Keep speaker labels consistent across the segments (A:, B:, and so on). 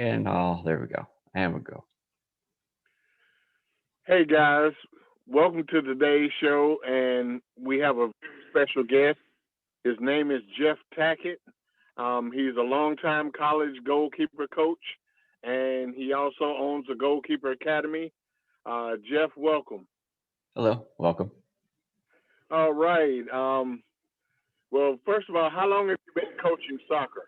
A: And there we go. And we go.
B: Hey guys, welcome to today's show, and we have a special guest. His name is Jeff Tackett. He's a longtime college goalkeeper coach, and he also owns a goalkeeper academy. Jeff, welcome.
A: Hello, welcome.
B: All right. Well, first of all, how long have you been coaching soccer?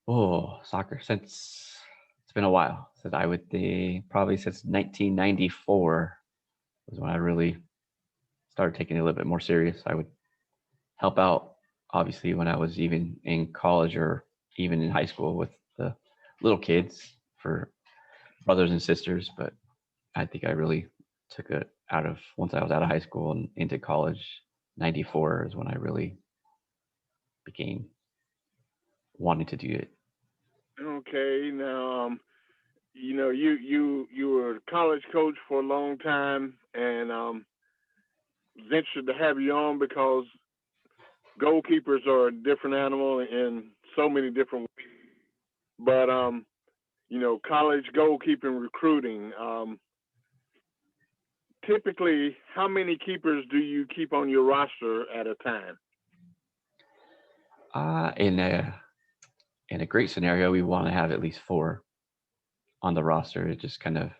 A: Oh, soccer since it's been a while. Since I would think probably since 1994 was when I really started taking it a little bit more serious. I would help out, obviously, when I was even in college or even in high school with the little kids for brothers and sisters. But I think I really took it out of once I was out of high school and into college. 94 is when I really became wanting to do it.
B: Okay. Now, you were a college coach for a long time, and was interested to have you on because goalkeepers are a different animal in so many different ways. But college goalkeeping recruiting. Typically, how many keepers do you keep on your roster at a time?
A: In a great scenario, we want to have at least four on the roster. It just kind of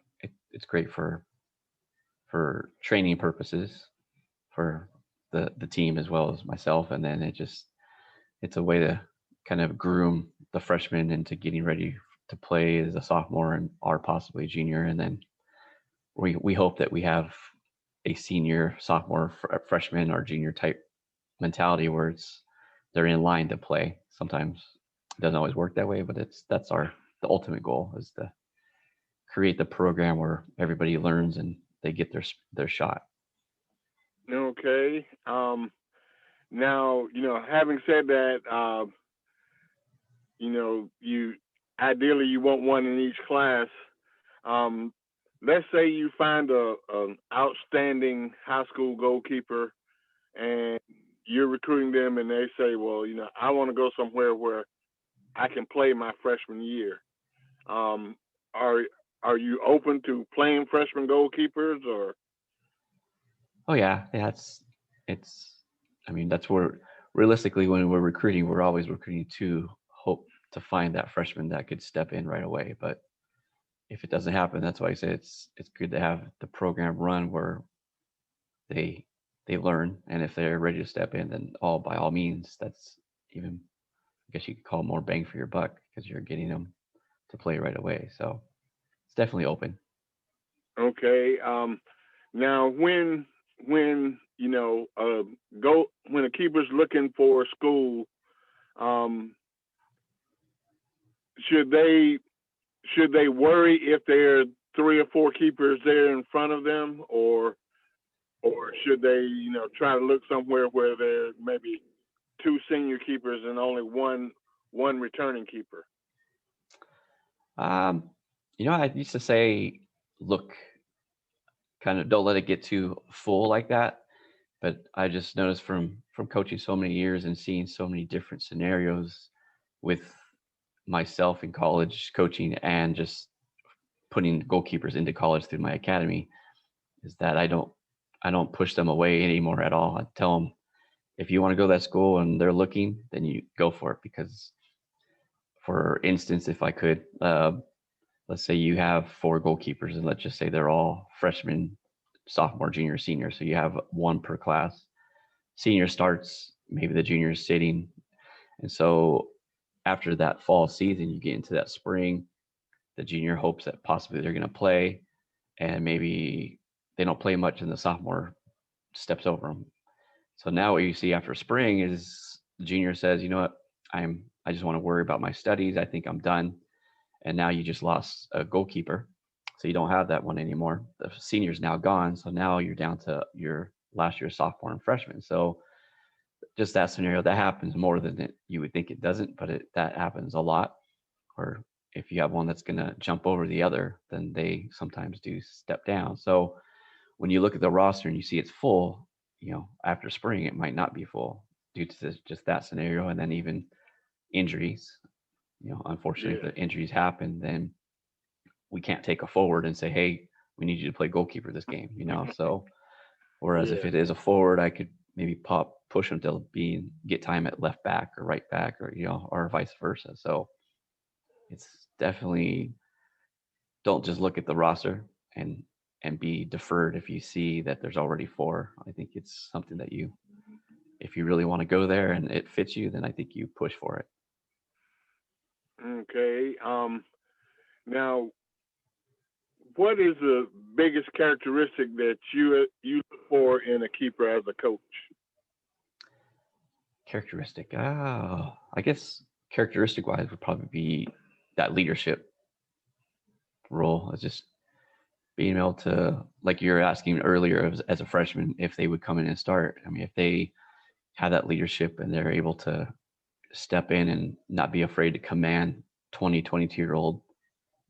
A: it's great for training purposes for the team as well as myself, and then it's a way to kind of groom the freshmen into getting ready to play as a sophomore and or possibly junior, and then we hope that we have a senior, sophomore, freshman, or junior type mentality where they're in line to play. Sometimes it doesn't always work that way, but that's the ultimate goal is to create the program where everybody learns and they get their shot.
B: Okay. Now, having said that, you ideally you want one in each class. Um, let's say you find an outstanding high school goalkeeper, and you're recruiting them, and they say, well, I want to go somewhere where I can play my freshman year. Um, are are you open to playing freshman goalkeepers or?
A: Oh yeah, it's. I mean, that's where realistically when we're recruiting, we're always recruiting to hope to find that freshman that could step in right away. But if it doesn't happen, that's why I say it's good to have the program run where they they learn, and if they're ready to step in, then all by all means, that's even I guess you could call it more bang for your buck because you're getting them to play right away. So it's definitely open.
B: Okay. Now, when go when a keeper's looking for school, um, should they should they worry if there are three or four keepers there in front of them, or should they try to look somewhere where there maybe two senior keepers and only one returning keeper?
A: Um, I used to say, look, kind of don't let it get too full like that. But I just noticed from coaching so many years and seeing so many different scenarios with myself in college coaching and just putting goalkeepers into college through my academy is that I don't push them away anymore at all. I tell them if you want to go to that school and they're looking, then you go for it. Because, for instance, if I could, let's say you have four goalkeepers, and let's just say they're all freshmen, sophomore, junior, senior. So you have one per class. Senior starts, maybe the junior is sitting, and so after that fall season, you get into that spring. The junior hopes that possibly they're going to play, and maybe they don't play much, and the sophomore steps over them. So now what you see after spring is the junior says, you know what, I just want to worry about my studies. I think I'm done. And now you just lost a goalkeeper. So you don't have that one anymore. The senior's now gone. So now you're down to your last year sophomore and freshman. So just that scenario that happens more than you would think it doesn't, but that happens a lot. Or if you have one that's going to jump over the other, then they sometimes do step down. So when you look at the roster and you see it's full, after spring, it might not be full due to just that scenario. And then even injuries, Unfortunately,
B: Yeah.
A: if the injuries happen, then we can't take a forward and say, hey, we need you to play goalkeeper this game, So, whereas if
B: Yeah.
A: it is a forward, I could maybe push him to get time at left back or right back, or or vice versa. So it's definitely, don't just look at the roster and be deferred if you see that there's already four. I think it's something that if you really want to go there and it fits you, then I think you push for it.
B: Okay. Now, what is the biggest characteristic that you look for in a keeper as a coach?
A: Characteristic. I guess characteristic wise would probably be that leadership role. It's just being able to, like you were asking earlier, as a freshman, if they would come in and start. I mean, if they have that leadership and they're able to step in and not be afraid to command 20, 22-year-old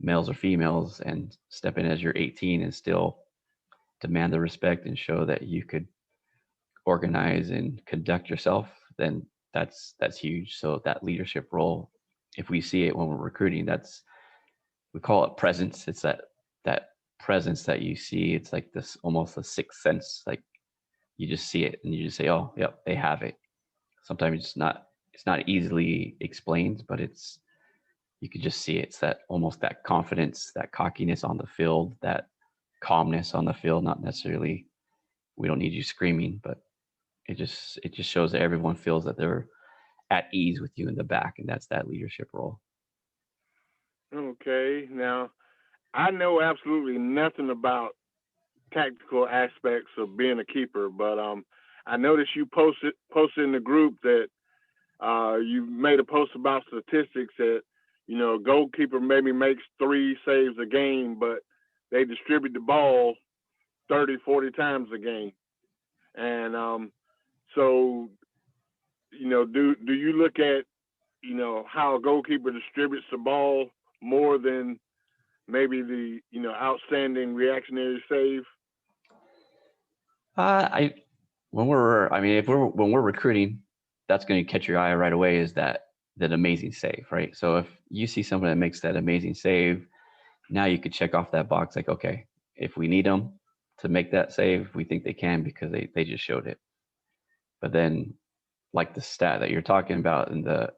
A: males or females and step in as you're 18 and still demand the respect and show that you could organize and conduct yourself, then that's huge. So that leadership role, if we see it when we're recruiting, we call it presence. It's that presence that you see. It's like this almost a sixth sense. Like you just see it and you just say, oh, yep, they have it. Sometimes it's not easily explained, but you could just see it. It's that almost that confidence, that cockiness on the field, that calmness on the field. Not necessarily, we don't need you screaming, but it just shows that everyone feels that they're at ease with you in the back, and that's that leadership role.
B: Okay. Now, I know absolutely nothing about tactical aspects of being a keeper, but I noticed you posted in the group that you made a post about statistics that a goalkeeper maybe makes 3 saves a game, but they distribute the ball 30, 40 times a game. And so do you look at how a goalkeeper distributes the ball more than maybe the outstanding reactionary save?
A: I I mean, if when we're recruiting, that's going to catch your eye right away. Is that amazing save, right? So if you see someone that makes that amazing save, now you could check off that box. Like, okay, if we need them to make that save, we think they can because they just showed it. But then, like the stat that you're talking about, and the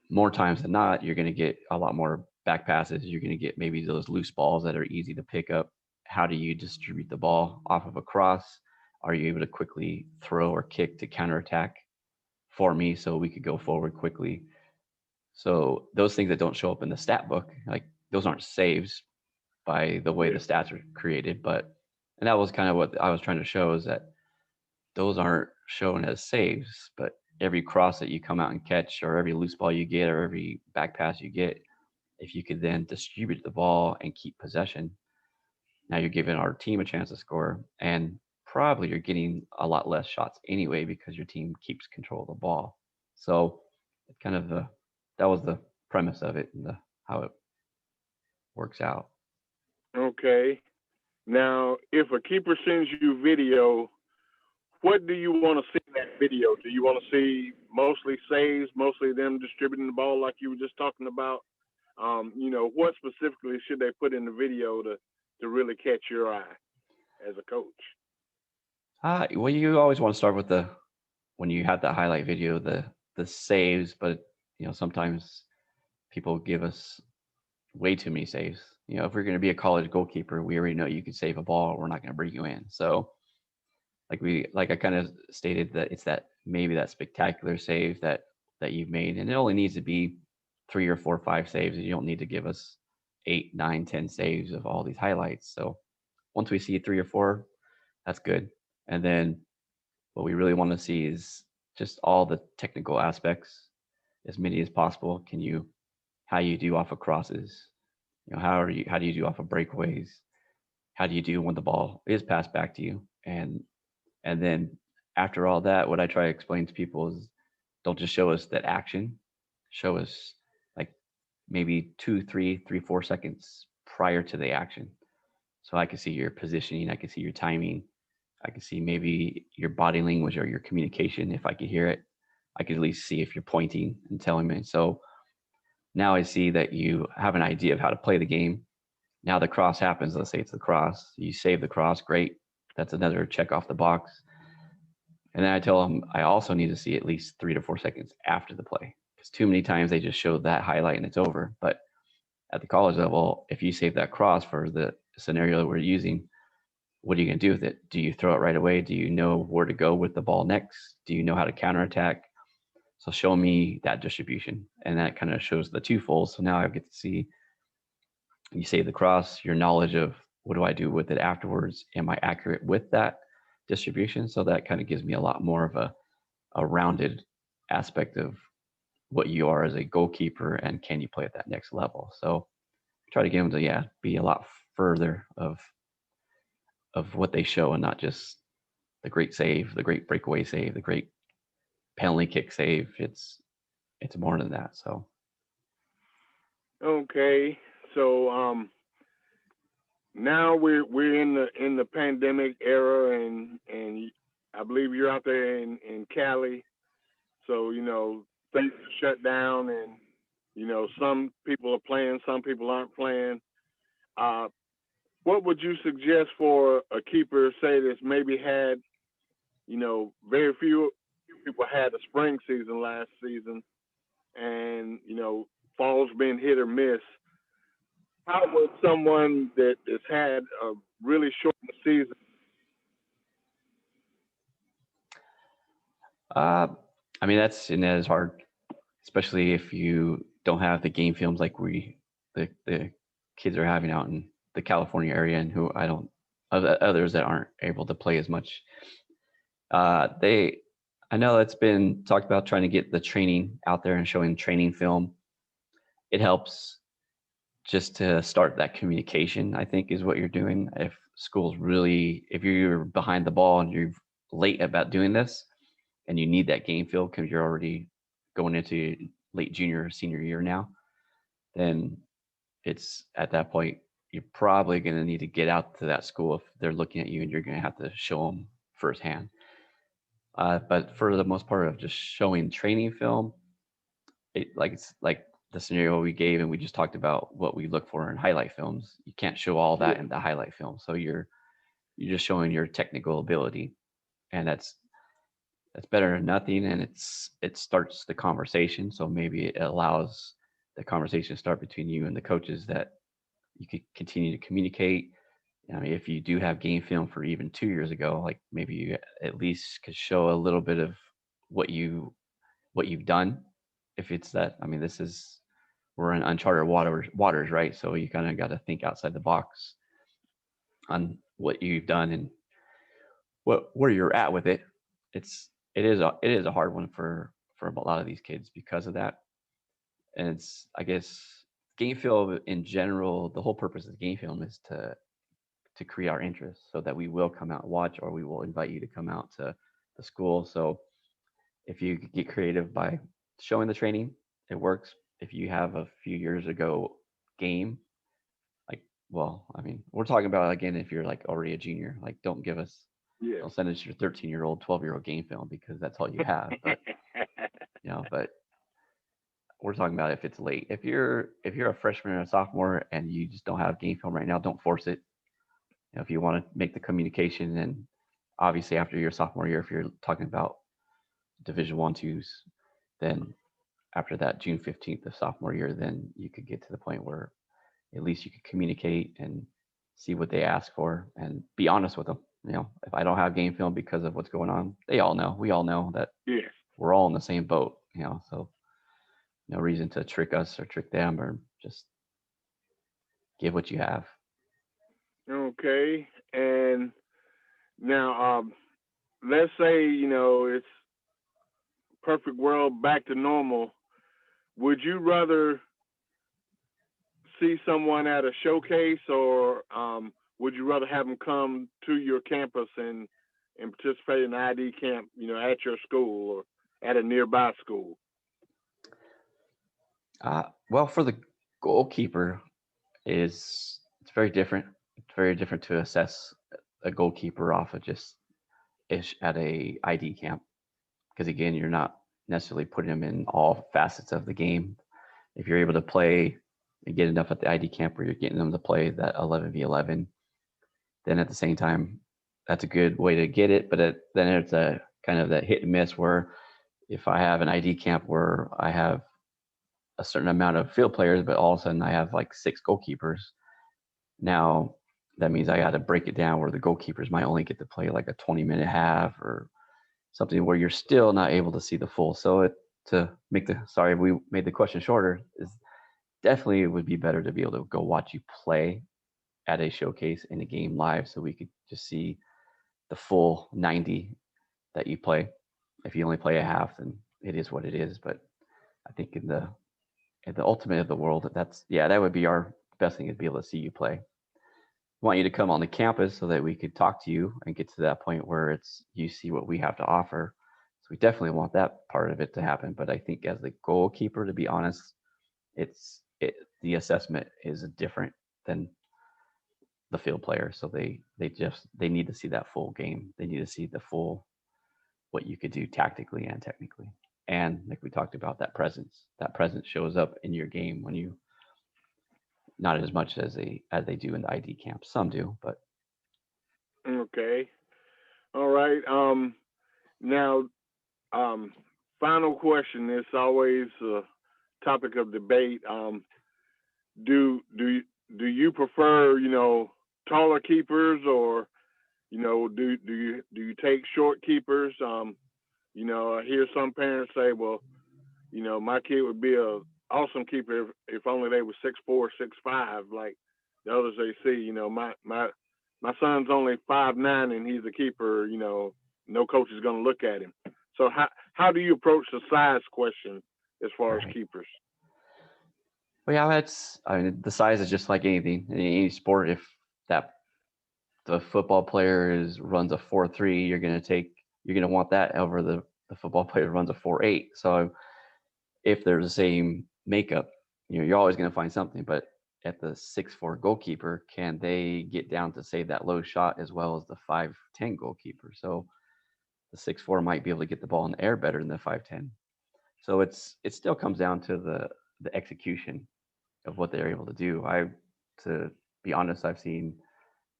A: more times than not, you're going to get a lot more back passes. You're going to get maybe those loose balls that are easy to pick up. How do you distribute the ball off of a cross? Are you able to quickly throw or kick to counterattack for me so we could go forward quickly? So those things that don't show up in the stat book, like those aren't saves by the way the
B: Yeah.
A: stats are created. And that was kind of what I was trying to show, is that those aren't shown as saves, but every cross that you come out and catch, or every loose ball you get, or every back pass you get, if you could then distribute the ball and keep possession, now you're giving our team a chance to score, and probably you're getting a lot less shots anyway because your team keeps control of the ball. So it kind of that was the premise of it, and how it works out.
B: Okay. Now, if a keeper sends you video, what do you want to see in that video? Do you want to see mostly saves, mostly them distributing the ball like you were just talking about? What specifically should they put in the video to really catch your eye as a coach?
A: Well, you always want to start with when you have that highlight video, the saves, but sometimes people give us way too many saves. If we're going to be a college goalkeeper, we already know you can save a ball. We're not going to bring you in. So like I kind of stated, that it's maybe that spectacular save that you've made, and it only needs to be 3 or 4 or 5 saves. You don't need to give us 8, 9, 10 saves of all these highlights. So once we see 3 or 4, that's good. And then what we really want to see is just all the technical aspects, as many as possible. How you do off of crosses? How do you do off of breakaways? How do you do when the ball is passed back to you? And then after all that, what I try to explain to people is, don't just show us that action. Show us like maybe 2, 3, 3, 4 seconds prior to the action. So I can see your positioning, I can see your timing, I can see maybe your body language or your communication. If I could hear it, I could at least see if you're pointing and telling me. So Now I see that you have an idea of how to play the game. Now the cross happens. Let's say it's the cross. You save the cross. Great. That's another check off the box. And then I tell them I also need to see at least 3 to 4 seconds after the play, because too many times they just show that highlight and it's over. But at the college level, if you save that cross for the scenario that we're using, what are you going to do with it? Do you throw it right away? Do you know where to go with the ball next? Do you know how to counterattack? So show me that distribution. And that kind of shows the twofold. So now I get to see, you save the cross, your knowledge of what do I do with it afterwards? Am I accurate with that distribution? So that kind of gives me a lot more of a rounded aspect of what you are as a goalkeeper and can you play at that next level. So try to get them to be a lot further of what they show and not just the great save, the great breakaway save, the great penalty kick save. It's more than that. So
B: Okay, so now we're in the pandemic era, and I believe you're out there in Cali, so things are shut down, and some people are playing, some people aren't playing. What would you suggest for a keeper, say, that's maybe had very few people had a spring season last season, and fall's been hit or miss? How would someone that has had a really short season?
A: I mean, that is hard, especially if you don't have the game films like the kids are having out in the California area, and who others that aren't able to play as much. I know it's been talked about trying to get the training out there and showing training film. It helps just to start that communication, I think, is what you're doing. If you're behind the ball and you're late about doing this and you need that game feel because you're already going into late junior or senior year now, then it's at that point, you're probably going to need to get out to that school if they're looking at you and you're going to have to show them firsthand. But for the most part of just showing training film, it's like the scenario we gave, and we just talked about what we look for in highlight films. You can't show all that in the highlight film, so you're just showing your technical ability, and that's better than nothing. And it starts the conversation, so maybe it allows the conversation to start between you and the coaches, that you could continue to communicate. I mean, if you do have game film for even 2 years ago, like maybe you at least could show a little bit of what you've done. If it's that, I mean, we're in uncharted waters, right? So you kind of got to think outside the box on what you've done and where you're at with it. It is a hard one for a lot of these kids because of that. And it's, I guess, game film in general, the whole purpose of game film is to create our interest so that we will come out and watch, or we will invite you to come out to the school. So if you get creative by showing the training, it works. If you have a few years ago game, I mean, we're talking about, again, if you're like already a junior, like don't send us your 13-year-old, 12-year-old game film because that's all you have. But but we're talking about if it's late. If you're a freshman or a sophomore and you just don't have game film right now, don't force it. If you want to make the communication, and obviously after your sophomore year, if you're talking about Division 1, 2s, then after that June 15th of sophomore year, then you could get to the point where at least you could communicate and see what they ask for and be honest with them. If I don't have game film because of what's going on, we all know that we're all in the same boat, so no reason to trick us or trick them, or just give what you have.
B: Okay. And now, let's say, it's perfect world back to normal. Would you rather see someone at a showcase, or would you rather have them come to your campus and participate in an ID camp, at your school or at a nearby school?
A: Well, for the goalkeeper, it's very different. It's very different to assess a goalkeeper off of just at a ID camp, because again, you're not necessarily putting them in all facets of the game. if you're able to play and get enough at the ID camp where you're getting them to play that 11v11, then at the same time, that's a good way to get it. But then it's a kind of that hit and miss where if I have an ID camp where I have a certain amount of field players, but all of a sudden I have like 6 goalkeepers, now that means I got to break it down where the goalkeepers might only get to play like a 20-minute half or something where you're still not able to see the full. So we made the question shorter, is definitely it would be better to be able to go watch you play at a showcase in a game live so we could just see the full 90 that you play. If you only play a half, then it is what it is. But I think in the ultimate of the world, that would be our best thing, is be able to see you play. We want you to come on the campus so that we could talk to you and get to that point where it's you see what we have to offer. So we definitely want that part of it to happen. But I think as the goalkeeper, to be honest, the assessment is different than the field player. So they need to see that full game. They need to see the full what you could do tactically and technically. And like we talked about, that presence shows up in your game when you, not as much as they do in the ID camp. Some do, but
B: Okay. All right. Now, final question. It's always a topic of debate. Do you prefer, taller keepers, or, do you take short keepers? I hear some parents say, well, my kid would be a awesome keeper if only they were 6'4", 6'5", like the others they see. My son's only 5'9" and he's a keeper. No coach is going to look at him. So how do you approach the size question as far as keepers?
A: Well, yeah, the size is just like anything in any sport. If the football player runs a 4.3, you're gonna want that over the football player runs a 4.8. So if they're the same makeup, you're always gonna find something. But at the 6'4" goalkeeper, can they get down to save that low shot as well as the 5'10" goalkeeper? So the 6'4" might be able to get the ball in the air better than the 5'10". So it still comes down to the execution of what they're able to do. To be honest, I've seen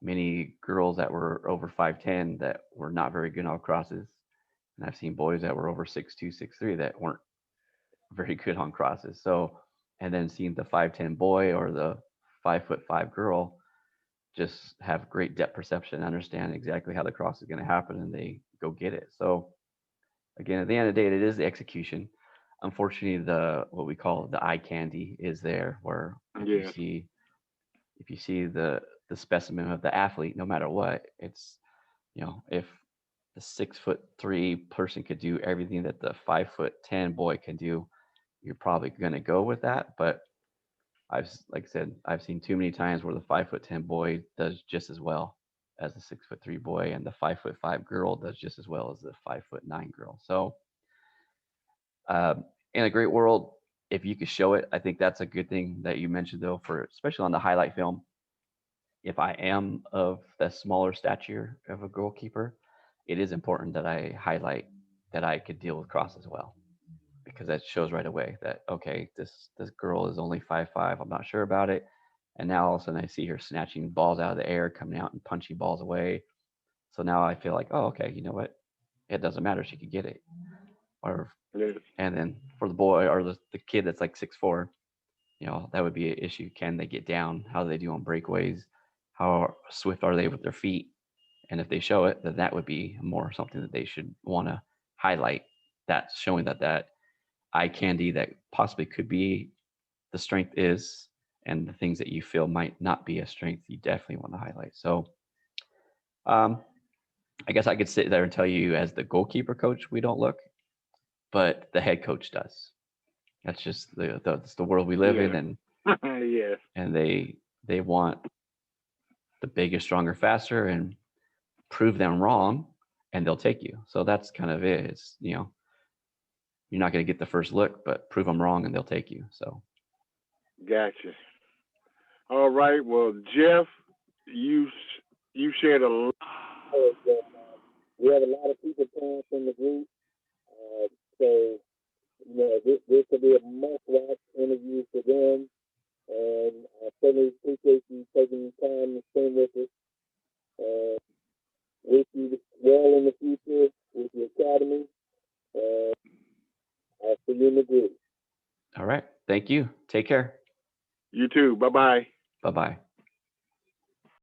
A: many girls that were over 5'10" that were not very good on crosses, and I've seen boys that were over 6'2", 6'3" that weren't very good on crosses. So, and then seeing the 5'10" boy or the 5'5" girl just have great depth perception, understand exactly how the cross is going to happen, and they go get it. So, again, at the end of the day, it is the execution. Unfortunately, what we call the eye candy is there, where if you see the specimen of the athlete, no matter what, it's, if the 6'3" person could do everything that the 5'10" boy can do, you're probably going to go with that. But like I said, I've seen too many times where the 5'10" boy does just as well as the 6'3" boy, and the 5'5" girl does just as well as the 5'9" girl. So, in a great world, if you could show it, I think that's a good thing that you mentioned, though, for especially on the highlight film. If I am of the smaller stature of a goalkeeper, it is important that I highlight that I could deal with cross as well, because that shows right away that, okay, this girl is only 5'5". I'm not sure about it. And now all of a sudden I see her snatching balls out of the air, coming out and punching balls away. So now I feel like, oh, okay, you know what? It doesn't matter. She could get it. And then for the boy or the kid that's like 6'4", that would be an issue. Can they get down? How do they do on breakaways? How swift are they with their feet? And if they show it, then that would be more something that they should want to highlight. That's showing that eye candy that possibly could be the strength is, and the things that you feel might not be a strength, you definitely want to highlight. So I guess I could sit there and tell you, as the goalkeeper coach, we don't look, but the head coach does. That's just that's the world we live in, and and they want the bigger, stronger, faster, and prove them wrong, and they'll take you. So that's kind of it. It's, you're not going to get the first look, but prove them wrong and they'll take you. So,
B: gotcha. All right. Well, Jeff, you shared a lot. We have a lot of people in the group, so this could be a must-watch interview time to spend with us. Wish you well in the future with your academy. I'll see you in the group.
A: All right. Thank you. Take care.
B: You too. Bye-bye.
A: Bye-bye.